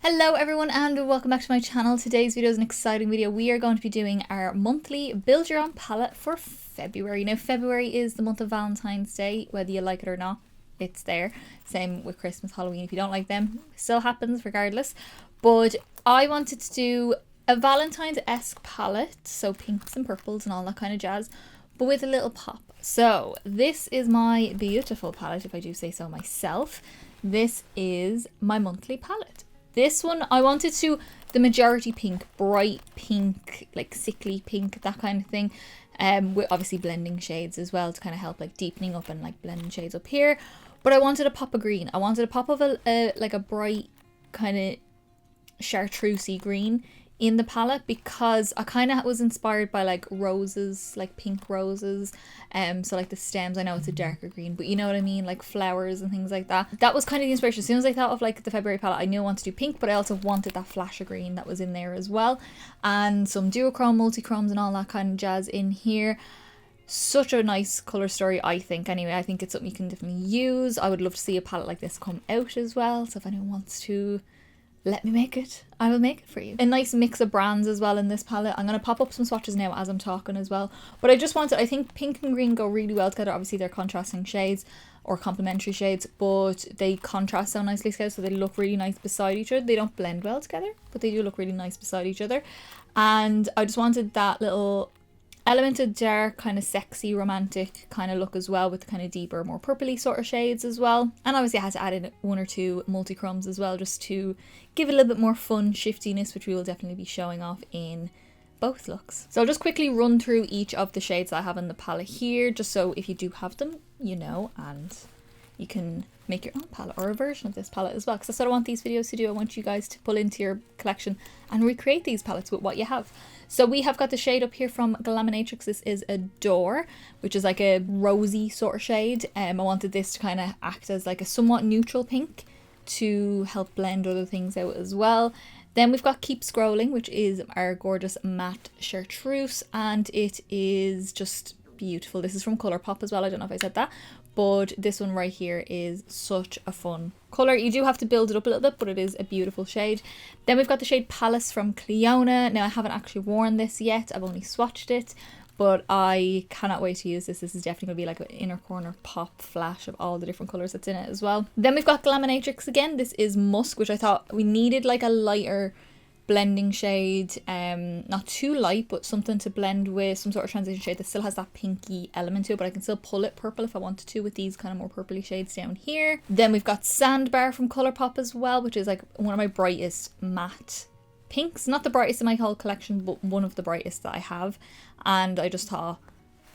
Hello everyone and welcome back to my channel. Today's video is an exciting video. We are going to be doing our monthly build your own palette for February. Now February is the month of Valentine's Day, whether you like it or not, it's there. Same with Christmas, Halloween, if you don't like them, still happens regardless. But I wanted to do a Valentine's-esque palette, so pinks and purples and all that kind of jazz, but with a little pop. So this is my beautiful palette, if I do say so myself. This is my monthly palette. This one, I wanted to, the majority pink, bright pink, like sickly pink, that kind of thing. With obviously blending shades as well to kind of help like deepening up and like blending shades up here. But I wanted a pop of green. I wanted a pop of like a bright kind of chartreusey green in the palette because I kind of was inspired by like roses, like pink roses. So like the stems, I know it's a darker green, but you know what I mean, like flowers and things like that. That was kind of the inspiration. As soon as I thought of like the February palette, I knew I wanted to do pink, but I also wanted that flash of green that was in there as well. And some duochrome, multichromes and all that kind of jazz in here. Such a nice colour story, I think. Anyway, I think it's something you can definitely use. I would love to see a palette like this come out as well. So if anyone wants to let me make it, I will make it for you. A nice mix of brands as well in this palette. I'm going to pop up some swatches now as I'm talking as well. But I just wanted, I think pink and green go really well together. Obviously they're contrasting shades or complementary shades, but they contrast so nicely together, so they look really nice beside each other. They don't blend well together, but they do look really nice beside each other. And I just wanted that little element of dark, kind of sexy, romantic kind of look as well, with the kind of deeper, more purpley sort of shades as well. And obviously I had to add in one or two multichromes as well, just to give it a little bit more fun shiftiness, which we will definitely be showing off in both looks. So I'll just quickly run through each of the shades that I have in the palette here, just so if you do have them, you know, and you can make your own palette or a version of this palette as well, because that's what I want these videos to do. I want you guys to pull into your collection and recreate these palettes with what you have. So we have got the shade up here from Glaminatrix. This is Adore, which is like a rosy sort of shade. I wanted this to kind of act as like a somewhat neutral pink to help blend other things out as well. Then we've got Keep Scrolling, which is our gorgeous matte chartreuse, and it is just beautiful. This is from Colourpop as well. I don't know if I said that, but this one right here is such a fun colour. You do have to build it up a little bit, but it is a beautiful shade. Then we've got the shade Palace from Cliona. Now I haven't actually worn this yet, I've only swatched it, but I cannot wait to use this. This is definitely going to be like an inner corner pop flash of all the different colours that's in it as well. Then we've got Glaminatrix again. This is Musk, which I thought we needed like a lighter blending shade, not too light, but something to blend with, some sort of transition shade that still has that pinky element to it, but I can still pull it purple if I wanted to with these kind of more purpley shades down here. Then we've got Sandbar from Colourpop as well, which is like one of my brightest matte pinks. Not the brightest in my whole collection, but one of the brightest that I have. And I just thought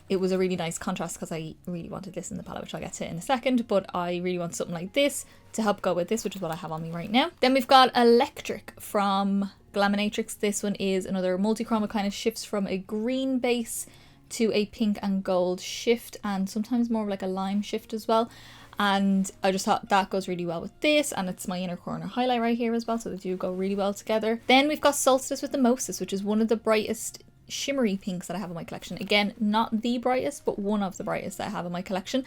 it was a really nice contrast because I really wanted this in the palette, which I'll get to in a second, but I really want something like this to help go with this, which is what I have on me right now. Then we've got Electric from Glaminatrix. This one is another multichrome. It kind of shifts from a green base to a pink and gold shift, and sometimes more of like a lime shift as well. And I just thought that goes really well with this, and it's my inner corner highlight right here as well, so they do go really well together. Then we've got Solstice with the Moses, which is one of the brightest shimmery pinks that I have in my collection. Again, not the brightest, but one of the brightest that I have in my collection.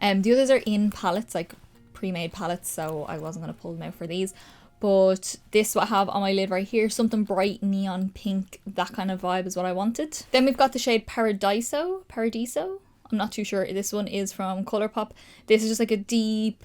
The others are in palettes, like pre-made palettes, so I wasn't going to pull them out for these. But this what I have on my lid right here, something bright, neon pink, that kind of vibe is what I wanted. Then we've got the shade Paradiso. I'm not too sure. This one is from Colourpop. This is just like a deep,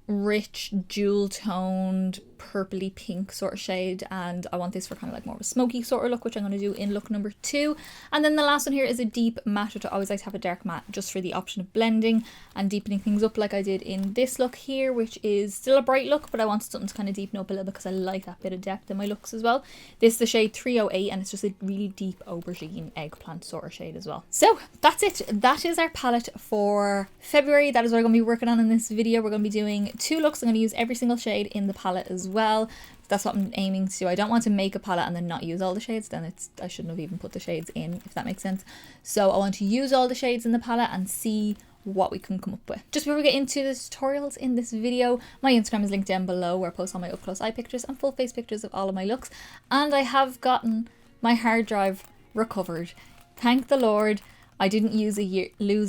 rich, jewel toned, purpley pink sort of shade, and I want this for kind of like more of a smoky sort of look, which I'm going to do in look number 2. And then the last one here is a deep matte, which I always like to have a dark matte just for the option of blending and deepening things up, like I did in this look here, which is still a bright look, but I wanted something to kind of deepen up a little bit because I like that bit of depth in my looks as well. This is the shade 308, and it's just a really deep aubergine eggplant sort of shade as well. So that's it. That is our palette for February. That is what I'm going to be working on in this video. We're going to be doing 2 looks. I'm going to use every single shade in the palette as well. That's what I'm aiming to do. I don't want to make a palette and then not use all the shades, then I shouldn't have even put the shades in, if that makes sense. So I want to use all the shades in the palette and see what we can come up with. Just before we get into the tutorials in this video, my Instagram is linked down below, where I post all my up close eye pictures and full face pictures of all of my looks, and I have gotten my hard drive recovered. Thank the Lord. I didn't lose a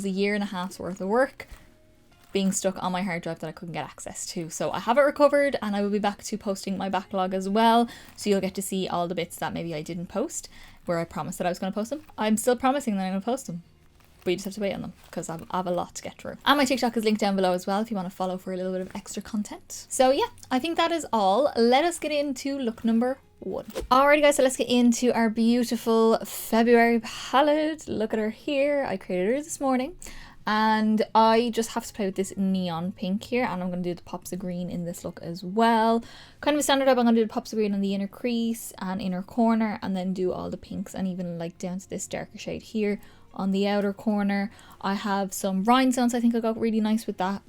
year and a half's worth of work. being stuck on my hard drive that I couldn't get access to. So I have it recovered, and I will be back to posting my backlog as well. So you'll get to see all the bits that maybe I didn't post, where I promised that I was going to post them. I'm still promising that I'm going to post them, but you just have to wait on them because I have a lot to get through. And my TikTok is linked down below as well if you want to follow for a little bit of extra content. So yeah, I think that is all. Let us get into look number 1. Alrighty guys, so let's get into our beautiful February palette. Look at her here. I created her this morning. And I just have to play with this neon pink here, and I'm going to do the pops of green in this look as well. Kind of a standard up. I'm going to do the pops of green on the inner crease and inner corner, and then do all the pinks and even like down to this darker shade here on the outer corner. I have some rhinestones. I think I got really nice with that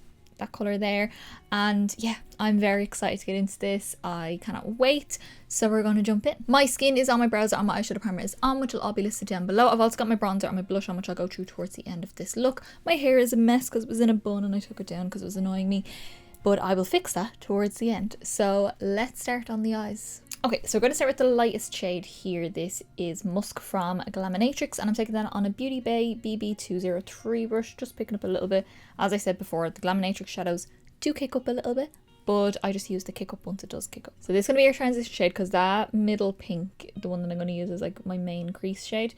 color there, and yeah, I'm very excited to get into this. I cannot wait, so we're going to jump in. My skin is on, my brows are on, my eyeshadow primer is on, which will all be listed down below. I've also got my bronzer and my blush on, which I'll go through towards the end of this look. My hair is a mess because it was in a bun and I took it down because it was annoying me, but I will fix that towards the end. So let's start on the eyes. Okay, so we're going to start with the lightest shade here. This is Musk from Glaminatrix, and I'm taking that on a Beauty Bay BB203 brush, just picking up a little bit. As I said before, the Glaminatrix shadows do kick up a little bit, but I just use the kick up once it does kick up. So this is going to be our transition shade, because that middle pink, the one that I'm going to use as like my main crease shade,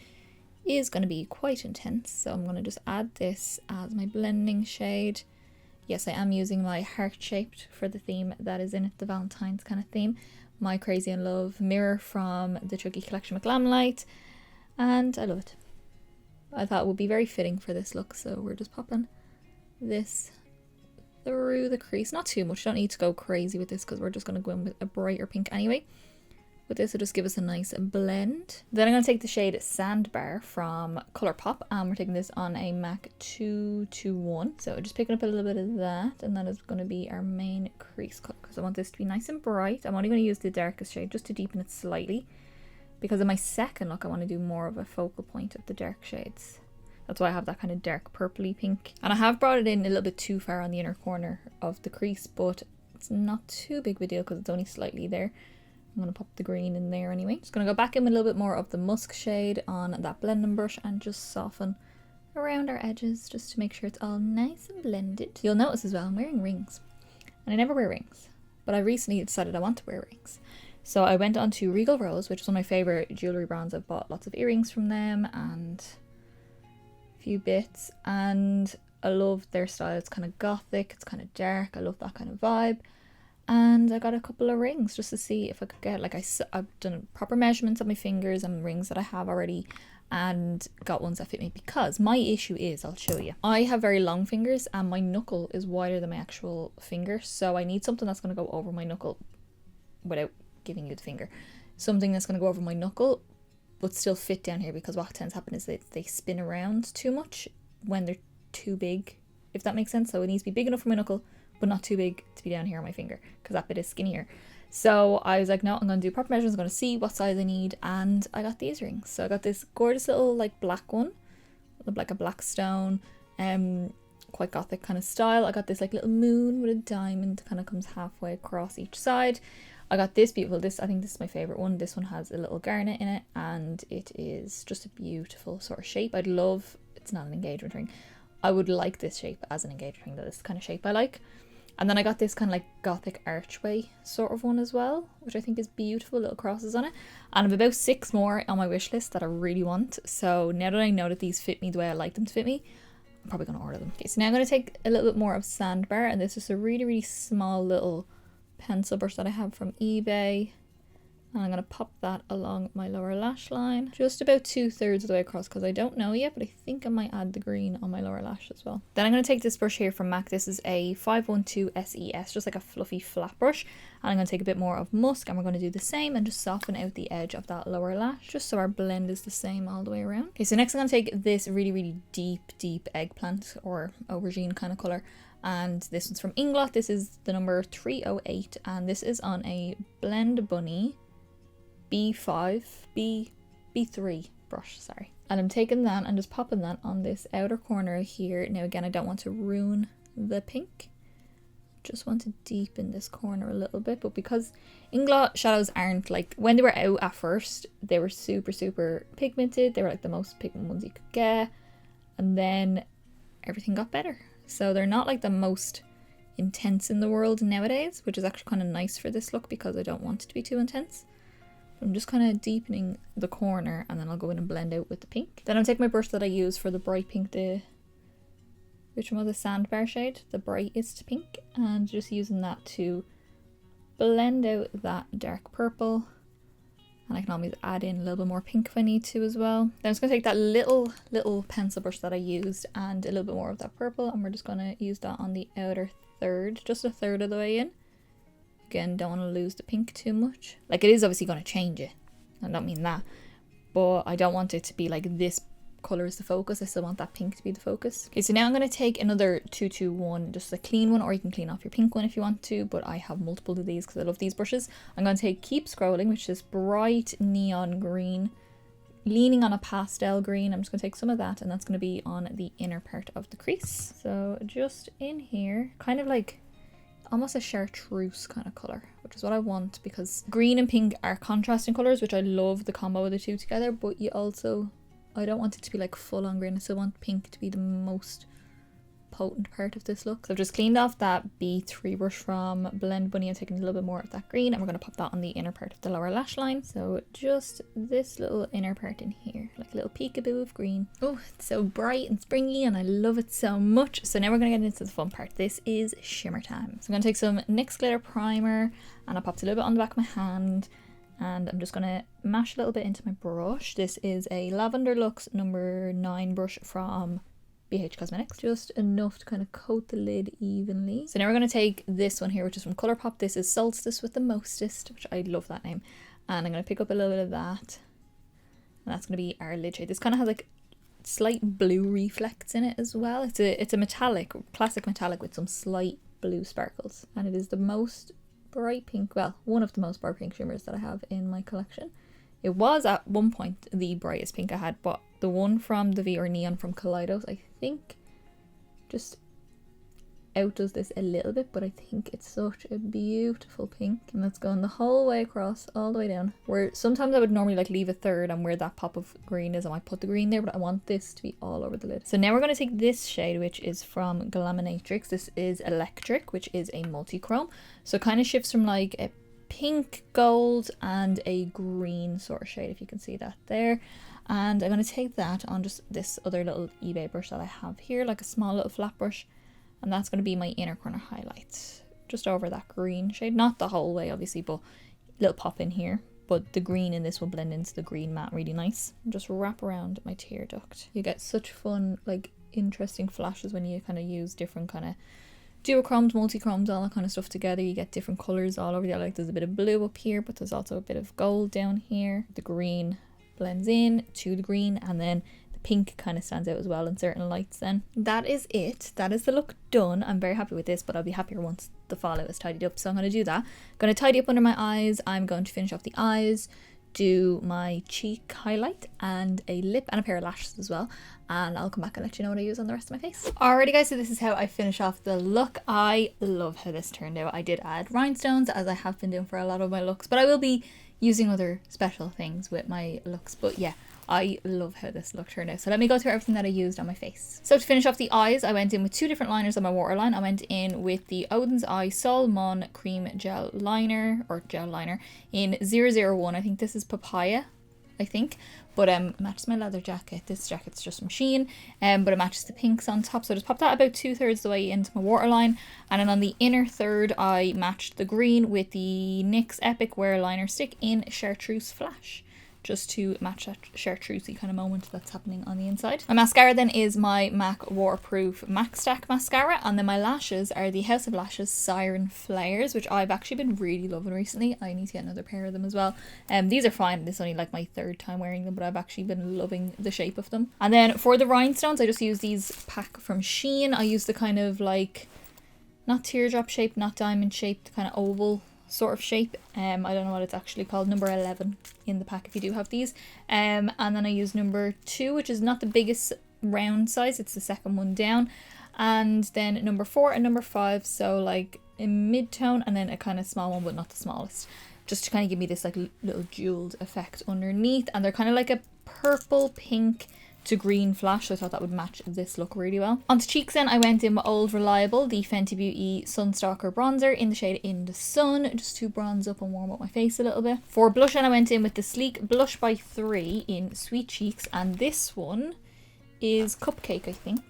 is going to be quite intense. So I'm going to just add this as my blending shade. Yes, I am using my heart-shaped for the theme that is in it, the Valentine's kind of theme. My Crazy in Love mirror from the Chucky collection with Glamlight, and I love it. I thought it would be very fitting for this look, so we're just popping this through the crease. Not too much, don't need to go crazy with this because we're just going to go in with a brighter pink anyway. With this, it'll just give us a nice blend. Then I'm going to take the shade Sandbar from Colourpop, and we're taking this on a MAC 221. So just picking up a little bit of that, and that is going to be our main crease color, because I want this to be nice and bright. I'm only going to use the darkest shade just to deepen it slightly, because in my second look I want to do more of a focal point of the dark shades. That's why I have that kind of dark purpley pink. And I have brought it in a little bit too far on the inner corner of the crease, but it's not too big of a deal because it's only slightly there. I'm going to pop the green in there anyway. Just going to go back in with a little bit more of the musk shade on that blending brush and just soften around our edges just to make sure it's all nice and blended. You'll notice as well I'm wearing rings, and I never wear rings, but I recently decided I want to wear rings. So I went on to Regal Rose, which is one of my favourite jewellery brands. I've bought lots of earrings from them and a few bits, and I love their style. It's kind of gothic, it's kind of dark, I love that kind of vibe. And I got a couple of rings just to see if I could get, like, I've done proper measurements on my fingers and rings that I have already, and got ones that fit me, because my issue is, I'll show you, I have very long fingers and my knuckle is wider than my actual finger, so I need something that's going to go over my knuckle without giving you the finger. Something that's going to go over my knuckle but still fit down here, because what tends to happen is that they spin around too much when they're too big, if that makes sense. So it needs to be big enough for my knuckle, but not too big to be down here on my finger, because that bit is skinnier. So I was like, no, I'm going to do proper measurements, I'm going to see what size I need, and I got these rings. So I got this gorgeous little like black one, like a black stone, quite gothic kind of style. I got this like little moon with a diamond, kind of comes halfway across each side. I got this beautiful, I think this is my favourite one. This one has a little garnet in it, and it is just a beautiful sort of shape. I'd love, it's not an engagement ring, I would like this shape as an engagement ring. That is the kind of shape I like. And then I got this kind of like gothic archway sort of one as well, which I think is beautiful, little crosses on it. And I have about 6 more on my wish list that I really want. So now that I know that these fit me the way I like them to fit me, I'm probably going to order them. Okay, so now I'm going to take a little bit more of Sandbar, and this is a really, really small little pencil brush that I have from eBay. And I'm going to pop that along my lower lash line, just about 2/3 of the way across, because I don't know yet, but I think I might add the green on my lower lash as well. Then I'm going to take this brush here from MAC. This is a 512 SES, just like a fluffy flat brush. And I'm going to take a bit more of musk, and we're going to do the same and just soften out the edge of that lower lash, just so our blend is the same all the way around. Okay, so next I'm going to take this really, really deep eggplant or aubergine kind of colour. And this one's from Inglot. This is the number 308, and this is on a Blend Bunny B3 brush, sorry. And I'm taking that and just popping that on this outer corner here. Now again, I don't want to ruin the pink, just want to deepen this corner a little bit. But because Inglot shadows aren't like, when they were out at first, they were super pigmented. They were like the most pigment ones you could get, and then everything got better. So they're not like the most intense in the world nowadays, which is actually kind of nice for this look because I don't want it to be too intense. I'm just kind of deepening the corner, and then I'll go in and blend out with the pink. Then I'll take my brush that I use for the bright pink, which one was the sandbar shade, the brightest pink, and just using that to blend out that dark purple. And I can always add in a little bit more pink if I need to as well. Then I'm just going to take that little pencil brush that I used and a little bit more of that purple, and we're just going to use that on the outer third, just a third of the way in. Again, don't want to lose the pink too much. Like, it is obviously going to change it, I don't mean that, but I don't want it to be like this colour is the focus. I still want that pink to be the focus. Okay, so now I'm going to take another 221, just a clean one, or you can clean off your pink one if you want to, but I have multiple of these because I love these brushes. I'm going to take Keep Scrolling, which is bright neon green, leaning on a pastel green. I'm just going to take some of that, and that's going to be on the inner part of the crease. So just in here, kind of like almost a chartreuse kind of colour, which is what I want, because green and pink are contrasting colours, which I love the combo of the two together, but you also, I don't want it to be like full on green. I still want pink to be the most potent part of this look. So I've just cleaned off that B3 brush from Blend Bunny. I'm taking a little bit more of that green, and we're going to pop that on the inner part of the lower lash line. So just this little inner part in here, like a little peekaboo of green. Oh, it's so bright and springy, and I love it so much. So now we're going to get into the fun part. This is shimmer time. So I'm going to take some NYX glitter primer, and I popped a little bit on the back of my hand, and I'm just going to mash a little bit into my brush. This is a Lavender Luxe number 9 brush from BH Cosmetics, just enough to kind of coat the lid evenly. So now we're going to take this one here, which is from Colourpop. This is Solstice with the Mostest, which I love that name, and I'm going to pick up a little bit of that, and that's going to be our lid shade. This kind of has like slight blue reflects in it as well. It's a metallic, classic metallic with some slight blue sparkles, and it is the most bright pink, well, one of the most bright pink shimmers that I have in my collection. It was at one point the brightest pink I had, but the one from the VR Neon from Kaleidos, I think, just outdoes this a little bit, but I think it's such a beautiful pink, and that's going the whole way across, all the way down. Where sometimes I would normally like leave a third, and where that pop of green is, I might put the green there, but I want this to be all over the lid. So now we're going to take this shade, which is from Glaminatrix. This is Electric, which is a multi-chrome. So it kind of shifts from like a pink, gold, and a green sort of shade, if you can see that there. And I'm going to take that on just this other little eBay brush that I have here, like a small little flat brush, and that's going to be my inner corner highlight, just over that green shade. Not the whole way, obviously, but a little pop in here. But the green in this will blend into the green matte really nice. And just wrap around my tear duct. You get such fun, like, interesting flashes when you kind of use different kind of duochromes, multichromes, all that kind of stuff together. You get different colours all over there. Like, there's a bit of blue up here, but there's also a bit of gold down here. The green blends in to the green, and then the pink kind of stands out as well in certain lights. Then that is it. That is the look done. I'm very happy with this, but I'll be happier once the fallout is tidied up. So I'm going to do that. I'm going to tidy up under my eyes. I'm going to finish off the eyes, do my cheek highlight and a lip and a pair of lashes as well, and I'll come back and let you know what I use on the rest of my face. Alrighty guys, so this is how I finish off the look. I love how this turned out. I did add rhinestones, as I have been doing for a lot of my looks, but I will be using other special things with my looks. But yeah, I love how this look turned out. So let me go through everything that I used on my face. So to finish off the eyes, I went in with two different liners on my waterline. I went in with the Odin's Eye Sol Mon Cream Gel Liner, or Gel Liner, in 001. I think this is Papaya, I think. But matches my leather jacket. This jacket's just from Shein, but it matches the pinks on top. So I just popped that about 2/3 the way into my waterline. And then on the inner third, I matched the green with the NYX Epic Wear Liner Stick in Chartreuse Flash, just to match that chartreusey kind of moment that's happening on the inside. My mascara then is my MAC Waterproof Max Stack Mascara, and then my lashes are the House of Lashes Siren Flares, which I've actually been really loving recently. I need to get another pair of them as well. These are fine. This is only like my third time wearing them, but I've actually been loving the shape of them. And then for the rhinestones, I just use these pack from Shein. I use the kind of like, not teardrop shape, not diamond shaped, kind of oval sort of shape. I don't know what it's actually called, number 11 in the pack if you do have these. And then I use number 2, which is not the biggest round size, it's the second one down. And then number 4 and number 5, so like a mid-tone, and then a kind of small one but not the smallest, just to kind of give me this like little jeweled effect underneath. And they're kind of like a purple pink to green flash, so I thought that would match this look really well. Onto cheeks then, I went in with Old Reliable, the Fenty Beauty Sun Stalkr bronzer in the shade In the Sun, just to bronze up and warm up my face a little bit. For blush then, I went in with the Sleek Blush by 3 in Sweet Cheeks, and this one is Cupcake, I think.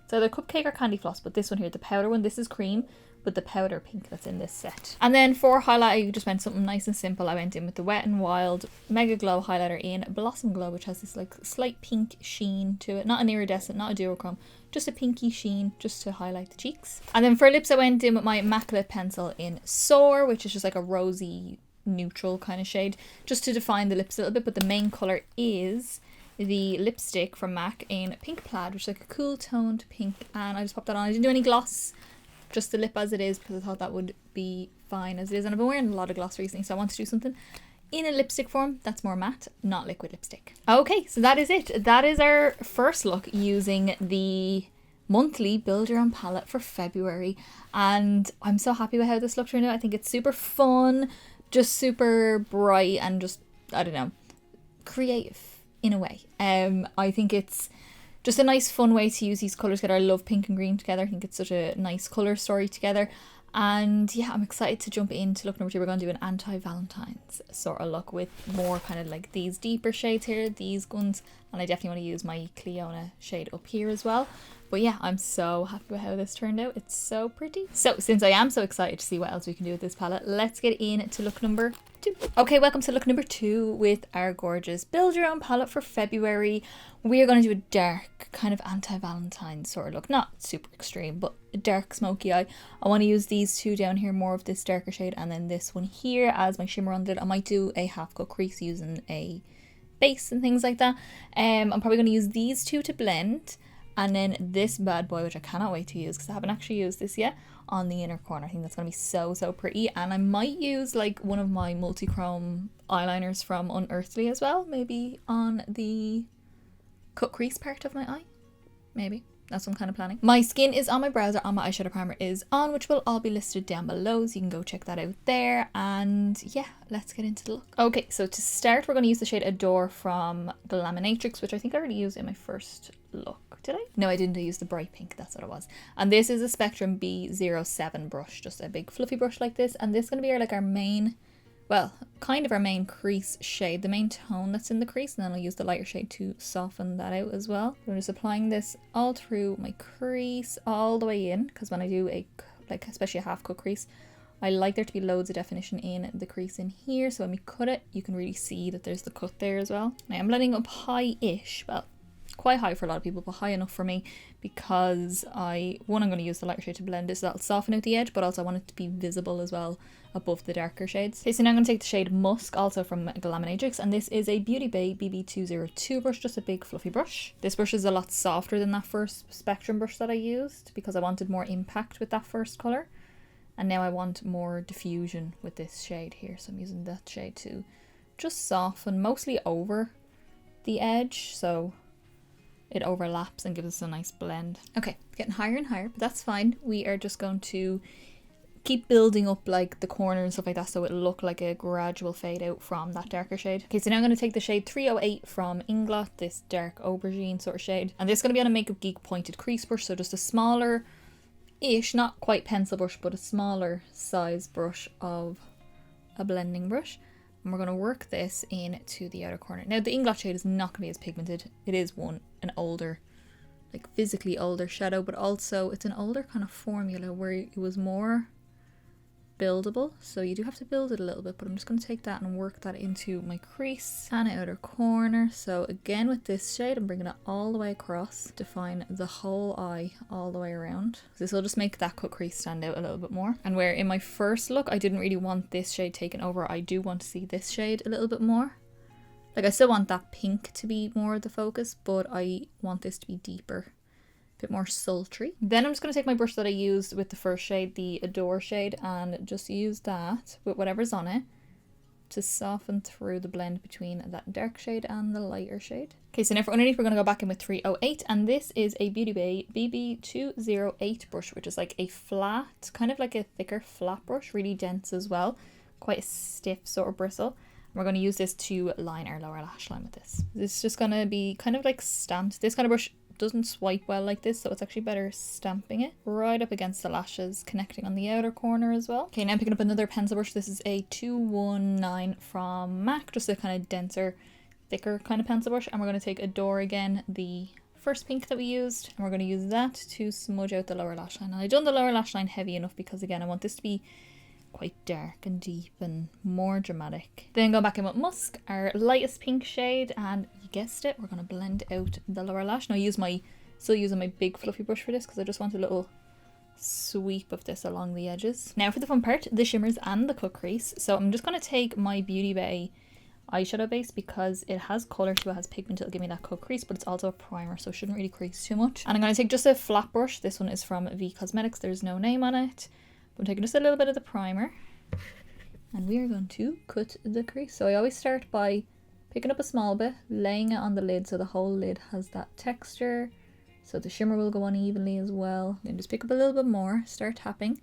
So the Cupcake or Candy Floss, but this one here, the powder one, this is cream, with the powder pink that's in this set. And then for highlight, I just went something nice and simple. I went in with the Wet n Wild Megaglo highlighter in Blossom Glow, which has this like slight pink sheen to it. Not an iridescent, not a duochrome, just a pinky sheen, just to highlight the cheeks. And then for lips, I went in with my MAC lip pencil in Soar, which is just like a rosy neutral kind of shade, just to define the lips a little bit. But the main colour is the lipstick from MAC in Pink Plaid, which is like a cool toned pink, and I just popped that on. I didn't do any gloss, just the lip as it is, because I thought that would be fine as it is, and I've been wearing a lot of gloss recently, so I want to do something in a lipstick form that's more matte, not liquid lipstick. Okay, so that is it. That is our first look using the monthly Build Your Own palette for February, and I'm so happy with how this look turned out. I think it's super fun, just super bright, and just, I don't know, creative in a way. I think it's just a nice fun way to use these colours together. I love pink and green together. I think it's such a nice colour story together. And yeah, I'm excited to jump into look number 2. We're going to do an anti-Valentine's sort of look with more kind of like these deeper shades here, these ones. And I definitely want to use my Cleona shade up here as well. But yeah, I'm so happy with how this turned out. It's so pretty. So since I am so excited to see what else we can do with this palette, let's get into look number 2. Okay, welcome to look number 2 with our gorgeous Build Your Own palette for February. We are going to do a dark kind of anti-Valentine sort of look. Not super extreme, but a dark smoky eye. I want to use these two down here, more of this darker shade, and then this one here as my shimmer under it. I might do a half cut crease using a base and things like that. I'm probably going to use these two to blend. And then this bad boy, which I cannot wait to use because I haven't actually used this yet, on the inner corner. I think that's going to be so, so pretty. And I might use like one of my multichrome eyeliners from Unearthly as well. Maybe on the cut crease part of my eye. Maybe. That's what I'm kind of planning. My skin is on my brows, on my eyeshadow primer is on, which will all be listed down below, so you can go check that out there. And yeah, let's get into the look. Okay, so to start, we're going to use the shade Adore from Glaminatrix, which I think I already used in my first look. Did I? No, I didn't. I used the bright pink. That's what it was. And this is a Spectrum B07 brush, just a big fluffy brush like this. And this is going to be our main, well, kind of our main crease shade, the main tone that's in the crease, and then I'll use the lighter shade to soften that out as well. I'm just applying this all through my crease, all the way in, because when I do a, like, especially a half cut crease, I like there to be loads of definition in the crease in here, so when we cut it, you can really see that there's the cut there as well. Now I'm blending up high-ish, well, quite high for a lot of people, but high enough for me, because I'm going to use the lighter shade to blend it, so that'll soften out the edge, but also I want it to be visible as well above the darker shades. Okay, so now I'm going to take the shade Musk, also from Glaminatrix, and this is a Beauty Bay BB202 brush, just a big fluffy brush. This brush is a lot softer than that first Spectrum brush that I used, because I wanted more impact with that first colour, and now I want more diffusion with this shade here, so I'm using that shade to just soften, mostly over the edge, so it overlaps and gives us a nice blend. Okay, getting higher and higher, but that's fine. We are just going to keep building up like the corner and stuff like that, so it'll look like a gradual fade out from that darker shade. Okay, so now I'm going to take the shade 308 from Inglot, this dark aubergine sort of shade, and this is going to be on a Makeup Geek pointed crease brush, so just a smaller-ish, not quite pencil brush, but a smaller size brush of a blending brush. And we're going to work this into the outer corner. Now the Inglot shade is not going to be as pigmented. It is an older, like physically older shadow, but also it's an older kind of formula where it was more buildable, so you do have to build it a little bit, but I'm just going to take that and work that into my crease and outer corner. So again with this shade, I'm bringing it all the way across, define the whole eye all the way around. This will just make that cut crease stand out a little bit more. And where in my first look I didn't really want this shade taken over, I do want to see this shade a little bit more. Like I still want that pink to be more the focus, but I want this to be deeper, a bit more sultry. Then I'm just going to take my brush that I used with the first shade, the Adore shade, and just use that with whatever's on it to soften through the blend between that dark shade and the lighter shade. Okay, so now for underneath we're going to go back in with 308, and this is a Beauty Bay BB208 brush, which is like a flat, kind of like a thicker flat brush, really dense as well, quite a stiff sort of bristle. We're going to use this to line our lower lash line with this. This is just going to be kind of like stamped. This kind of brush doesn't swipe well like this, so it's actually better stamping it right up against the lashes, connecting on the outer corner as well. Okay, now I'm picking up another pencil brush. This is a 219 from MAC, just a kind of denser, thicker kind of pencil brush. And we're going to take Adore again, the first pink that we used, and we're going to use that to smudge out the lower lash line. And I've done the lower lash line heavy enough because, again, I want this to be quite dark and deep and more dramatic. Then go back in with Musk, our lightest pink shade, and you guessed it, we're going to blend out the lower lash. Now I use still using my big fluffy brush for this because I just want a little sweep of this along the edges. Now for the fun part, the shimmers and the cut crease. So I'm just going to take my Beauty Bay eyeshadow base because it has colour, so it has pigment, it'll give me that cut crease, but it's also a primer, so it shouldn't really crease too much. And I'm going to take just a flat brush. This one is from V Cosmetics, there's no name on it. I'm taking just a little bit of the primer and we are going to cut the crease. So I always start by picking up a small bit, laying it on the lid so the whole lid has that texture, so the shimmer will go on evenly as well. Then just pick up a little bit more, start tapping,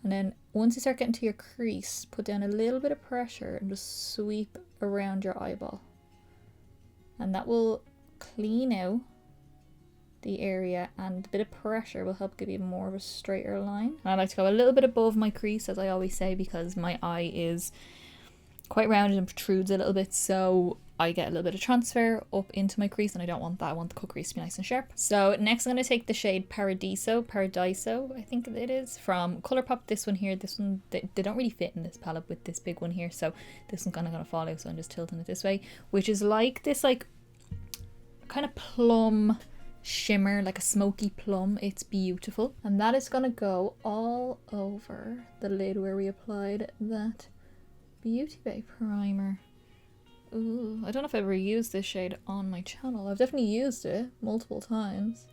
and then once you start getting to your crease, put down a little bit of pressure and just sweep around your eyeball. And that will clean out the area, and a bit of pressure will help give you more of a straighter line. And I like to go a little bit above my crease, as I always say, because my eye is quite rounded and protrudes a little bit, so I get a little bit of transfer up into my crease, and I don't want that. I want the cut crease to be nice and sharp. So next I'm going to take the shade Paradiso, I think it is, from Colourpop. This one here, this one, they don't really fit in this palette with this big one here, so this one's kind of going to fall out, so I'm just tilting it this way, which is like this like kind of plum shimmer, like a smoky plum. It's beautiful, and that is gonna go all over the lid where we applied that Beauty Bay primer. Ooh, I don't know if I've ever used this shade on my channel. I've definitely used it multiple times,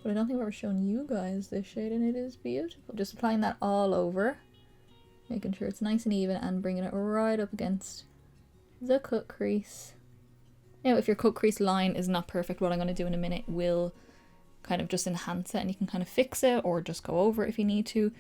but I don't think I've ever shown you guys this shade, and it is beautiful. Just applying that all over, making sure it's nice and even, and bringing it right up against the cut crease. Now, if your cut crease line is not perfect, what I'm going to do in a minute will kind of just enhance it, and you can kind of fix it or just go over it if you need to.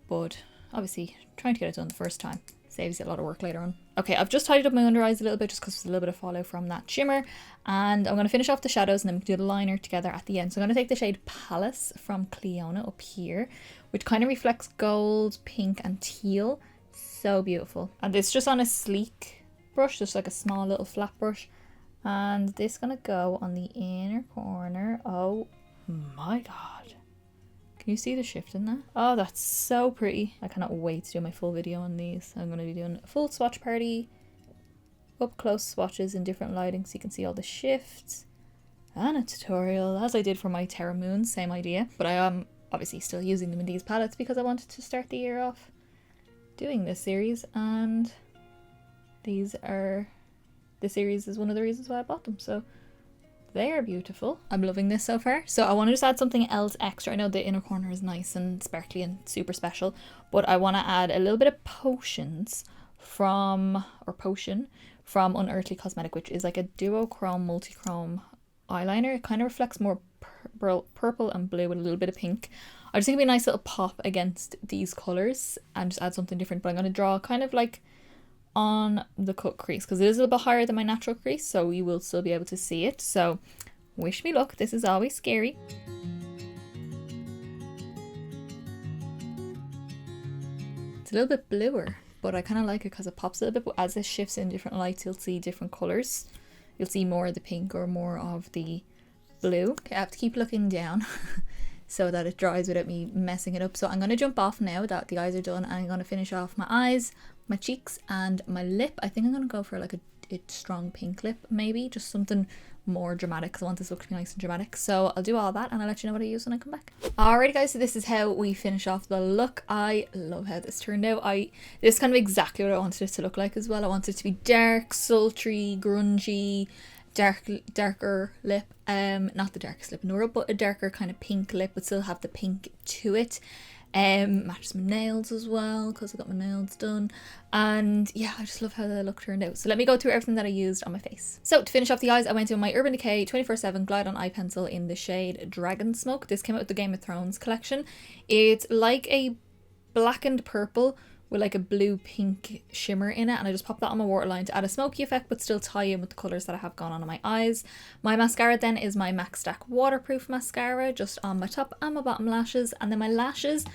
But obviously, trying to get it done the first time saves you a lot of work later on. Okay, I've just tidied up my under eyes a little bit just because there's a little bit of fallout from that shimmer. And I'm going to finish off the shadows and then we can do the liner together at the end. So I'm going to take the shade Palace from Cleona up here, which kind of reflects gold, pink and teal. So beautiful. And it's just on a sleek brush, just like a small little flat brush. And this is going to go on the inner corner. Oh my god. Can you see the shift in that? Oh, that's so pretty. I cannot wait to do my full video on these. I'm going to be doing a full swatch party. Up close swatches in different lighting so you can see all the shifts. And a tutorial, as I did for my Terra Moon, same idea. But I am obviously still using them in these palettes because I wanted to start the year off doing this series. And this series is one of the reasons why I bought them, so they are beautiful. I'm loving this so far. So I want to just add something else extra. I know the inner corner is nice and sparkly and super special, but I want to add a little bit of potion from Unearthly Cosmetic, which is like a duochrome multichrome eyeliner. It kind of reflects more purple and blue with a little bit of pink. I just think it'd be a nice little pop against these colours and just add something different. But I'm going to draw kind of like on the cut crease because it is a little bit higher than my natural crease, so you will still be able to see it. So wish me luck. This is always scary. It's a little bit bluer, but I kind of like it because it pops a little bit. But as it shifts in different lights, you'll see different colours. You'll see more of the pink or more of the blue. Okay, I have to keep looking down so that it dries without me messing it up. So I'm going to jump off now that the eyes are done, and I'm going to finish off my eyes, my cheeks and my lip. I think I'm going to go for like a strong pink lip, maybe just something more dramatic because I want this look to be nice and dramatic. So I'll do all that and I'll let you know what I use when I come back. Alrighty guys, so this is how we finish off the look. I love how this turned out. This is kind of exactly what I wanted it to look like as well. I wanted it to be dark, sultry, grungy, darker lip. Not the darkest lip in the world, but a darker kind of pink lip, but still have the pink to it. Matches my nails as well because I got my nails done, and yeah, I just love how the look turned out. So let me go through everything that I used on my face. So to finish off the eyes, I went in my Urban Decay 24/7 Glide On Eye Pencil in the shade Dragon Smoke. This came out with the Game of Thrones collection. It's like a blackened purple with like a blue pink shimmer in it, and I just pop that on my waterline to add a smoky effect but still tie in with the colours that I have gone on in my eyes. My mascara then is my MAC Stack waterproof mascara, just on my top and my bottom lashes, and then my lashes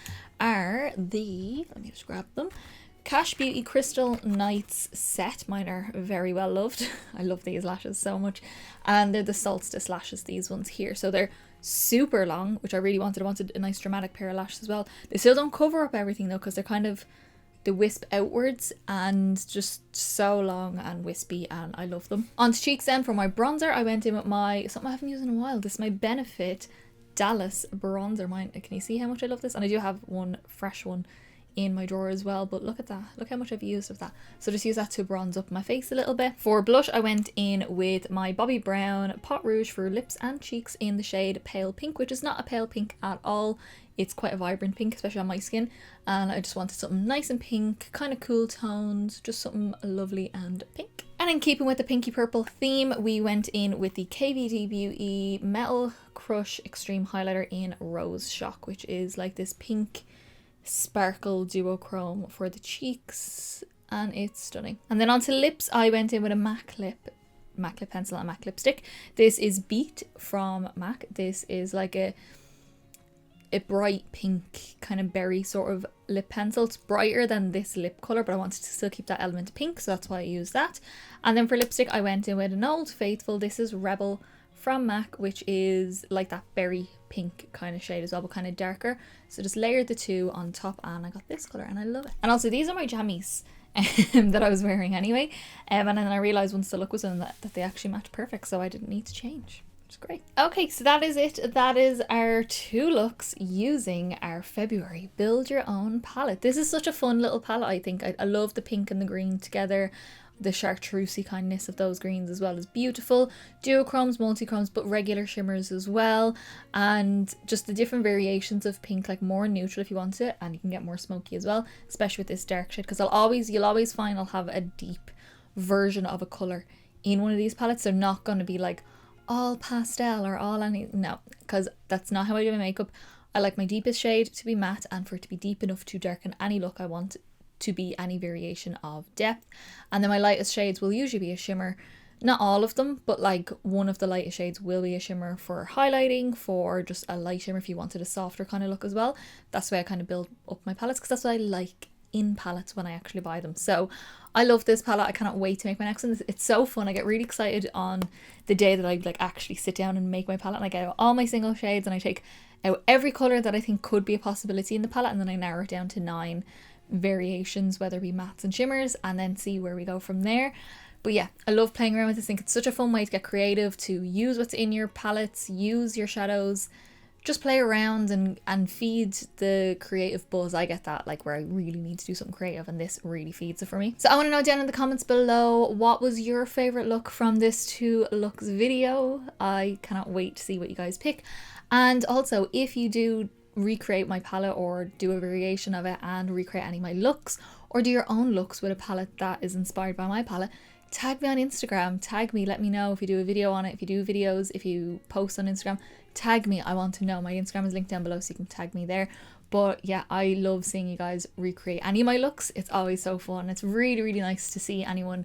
are the, let me just grab them, Cash Beauty Crystal Nights set. Mine are very well loved. I love these lashes so much, and they're the Solstice lashes, these ones here. So they're super long, which I really wanted. I wanted a nice dramatic pair of lashes as well. They still don't cover up everything though, because they're kind of, they wisp outwards and just so long and wispy, and I love them. On to cheeks then. For my bronzer, I went in with my, something I haven't used in a while, this is my Benefit Dallas bronzer. Mine, can you see how much I love this? And I do have one fresh one in my drawer as well, but look at that, look how much I've used of that. So just use that to bronze up my face a little bit. For blush, I went in with my Bobbi Brown Pot Rouge for lips and cheeks in the shade Pale Pink, which is not a pale pink at all. It's quite a vibrant pink, especially on my skin, and I just wanted something nice and pink, kind of cool tones, just something lovely and pink. And in keeping with the pinky purple theme, we went in with the KVD Beauty Metal Crush Extreme Highlighter in Rose Shock, which is like this pink sparkle duochrome for the cheeks, and it's stunning. And then onto lips, I went in with a MAC lip pencil and MAC lipstick. This is Beat from MAC. This is like a bright pink kind of berry sort of lip pencil. It's brighter than this lip colour, but I wanted to still keep that element of pink, so that's why I used that. And then for lipstick, I went in with an Old Faithful. This is Rebel from MAC, which is like that berry pink kind of shade as well, but kind of darker. So just layered the two on top, and I got this colour and I love it. And also these are my jammies that I was wearing anyway, and then I realised once the look was in that they actually match perfect, so I didn't need to change. It's great. Okay, so that is it. That is our 2 looks using our February Build Your Own palette. This is such a fun little palette, I think. I love the pink and the green together. The chartreusey kindness of those greens as well is beautiful. Duochromes, multichromes, but regular shimmers as well. And just the different variations of pink, like more neutral if you want it, and you can get more smoky as well, especially with this dark shade, because you'll always find I'll have a deep version of a colour in one of these palettes. They're not going to be like all pastel or all any, no, because that's not how I do my makeup. I like my deepest shade to be matte, and for it to be deep enough to darken any look I want to be any variation of depth. And then my lightest shades will usually be a shimmer, not all of them, but like one of the lightest shades will be a shimmer for highlighting, for just a light shimmer if you wanted a softer kind of look as well. That's the way I kind of build up my palettes, because that's what I like in palettes when I actually buy them. So I love this palette. I cannot wait to make my next one. It's so fun. I get really excited on the day that I like actually sit down and make my palette, and I get out all my single shades and I take out every colour that I think could be a possibility in the palette, and then I narrow it down to 9 variations, whether it be mattes and shimmers, and then see where we go from there. But yeah, I love playing around with this. I think it's such a fun way to get creative, to use what's in your palettes, use your shadows, just play around and feed the creative buzz. I get that, like, where I really need to do something creative, and this really feeds it for me. So I want to know down in the comments below, what was your favorite look from this 2 looks video? I cannot wait to see what you guys pick. And also, if you do recreate my palette or do a variation of it and recreate any of my looks, or do your own looks with a palette that is inspired by my palette, tag me on Instagram, tag me, let me know if you do a video on it, if you do videos, if you post on Instagram, tag me. I want to know. My Instagram is linked down below, so you can tag me there. But yeah, I love seeing you guys recreate any of my looks. It's always so fun. It's really, really nice to see anyone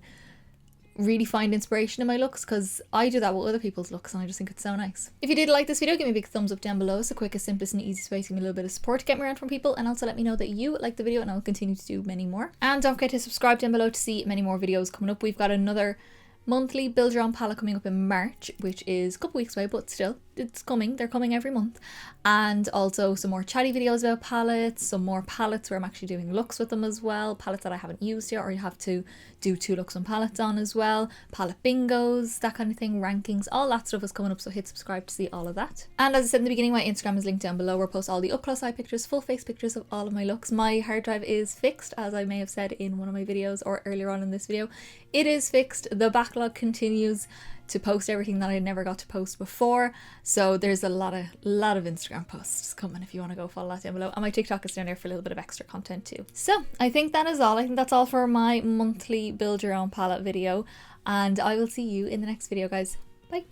really find inspiration in my looks, because I do that with other people's looks, and I just think it's so nice. If you did like this video, give me a big thumbs up down below. It's the quickest, simplest and easiest way to give me a little bit of support to get me around from people, and also let me know that you like the video, and I'll continue to do many more. And don't forget to subscribe down below to see many more videos coming up. We've got another monthly Build Your Own palette coming up in March, which is a couple weeks away, but still, it's coming. They're coming every month. And also some more chatty videos about palettes, some more palettes where I'm actually doing looks with them as well, palettes that I haven't used yet, or you have to do 2 looks on palettes on as well, palette bingos, that kind of thing, rankings, all that stuff is coming up, so hit subscribe to see all of that. And as I said in the beginning, my Instagram is linked down below, where I post all the up close eye pictures, full face pictures of all of my looks. My hard drive is fixed, as I may have said in one of my videos or earlier on in this video. It is fixed. The backlog continues to post everything that I never got to post before, so there's a lot of Instagram posts coming if you want to go follow that down below, and my TikTok is down there for a little bit of extra content too. So I think that is all. I think that's all for my monthly Build Your Own palette video, and I will see you in the next video, guys. Bye.